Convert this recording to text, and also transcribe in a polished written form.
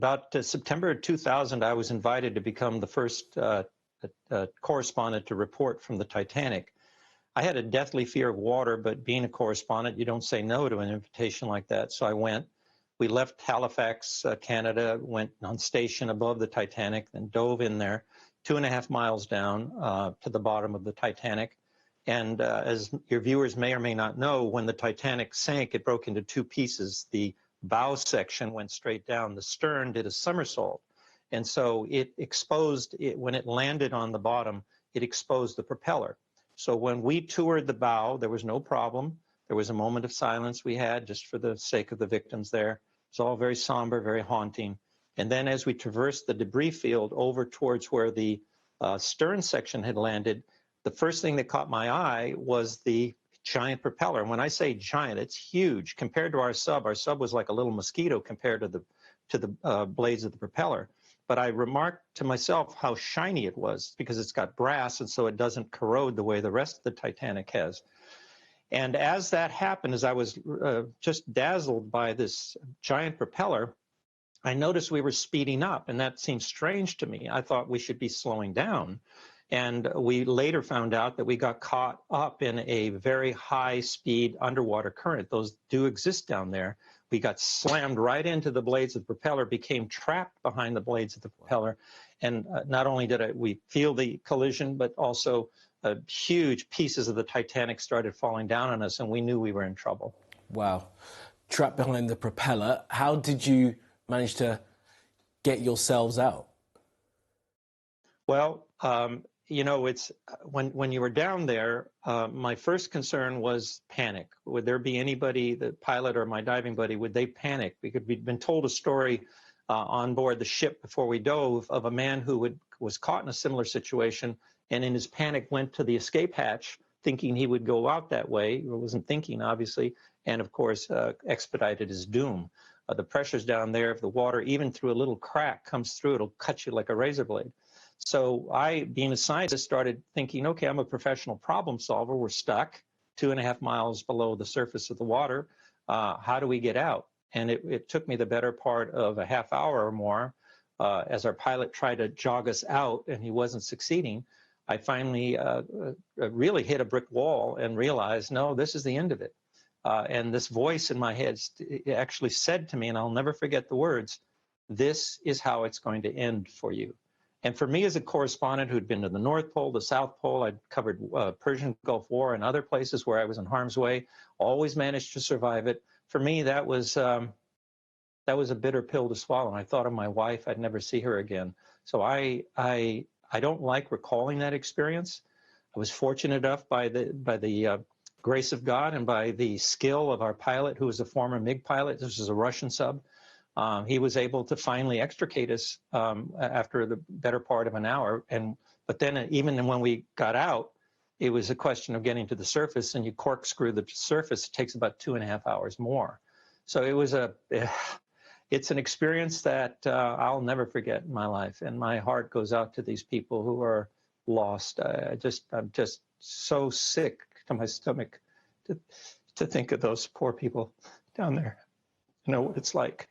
About September 2000, I was invited to become the first correspondent to report from the Titanic. I had a deathly fear of water, but being a correspondent, you don't say no to an invitation like that. So I went. We left Halifax, Canada, went on station above the Titanic, then dove in there, 2.5 miles down to the bottom of the Titanic. And as your viewers may or may not know, when the Titanic sank, it broke into two pieces. The bow section went straight down. The stern did a somersault. And so it exposed, when it landed on the bottom, it exposed the propeller. So when we toured the bow, there was no problem. There was a moment of silence we had just for the sake of the victims there. It's all very somber, very haunting. And then as we traversed the debris field over towards where the stern section had landed, the first thing that caught my eye was the giant propeller. And when I say giant, it's huge. Compared to our sub was like a little mosquito compared to the blades of the propeller. But I remarked to myself how shiny it was because it's got brass, and so it doesn't corrode the way the rest of the Titanic has. And as that happened, as I was just dazzled by this giant propeller, I noticed we were speeding up, and that seemed strange to me. I thought we should be slowing down. And we later found out that we got caught up in a very high-speed underwater current. Those do exist down there. We got slammed right into the blades of the propeller, became trapped behind the blades of the propeller. And not only did we feel the collision, but also huge pieces of the Titanic started falling down on us, and we knew we were in trouble. Wow. Trapped behind the propeller. How did you manage to get yourselves out? Well, you know, it's when you were down there, my first concern was panic. Would there be anybody, the pilot or my diving buddy, would they panic? Because we'd been told a story on board the ship before we dove of a man who was caught in a similar situation and in his panic went to the escape hatch thinking he would go out that way. He wasn't thinking, obviously, and of course expedited his doom. The pressures down there, if the water, even through a little crack, comes through, it'll cut you like a razor blade. So I, being a scientist, started thinking, okay, I'm a professional problem solver. We're stuck 2.5 miles below the surface of the water. How do we get out? And it took me the better part of a half hour or more as our pilot tried to jog us out and he wasn't succeeding. I finally really hit a brick wall and realized, no, this is the end of it. And this voice in my head actually said to me, and I'll never forget the words, this is how it's going to end for you. And for me as a correspondent who'd been to the North Pole, the South Pole, I'd covered Persian Gulf War and other places where I was in harm's way, always managed to survive it. For me, that was a bitter pill to swallow. And I thought of my wife, I'd never see her again. So I don't like recalling that experience. I was fortunate enough by the grace of God and by the skill of our pilot, who was a former MiG pilot. This was a Russian sub. He was able to finally extricate us after the better part of an hour. But then even when we got out, it was a question of getting to the surface, and you corkscrew the surface. It takes about 2.5 hours more. So it's an experience that I'll never forget in my life. And my heart goes out to these people who are lost. I'm just so sick to my stomach to think of those poor people down there. You know what it's like.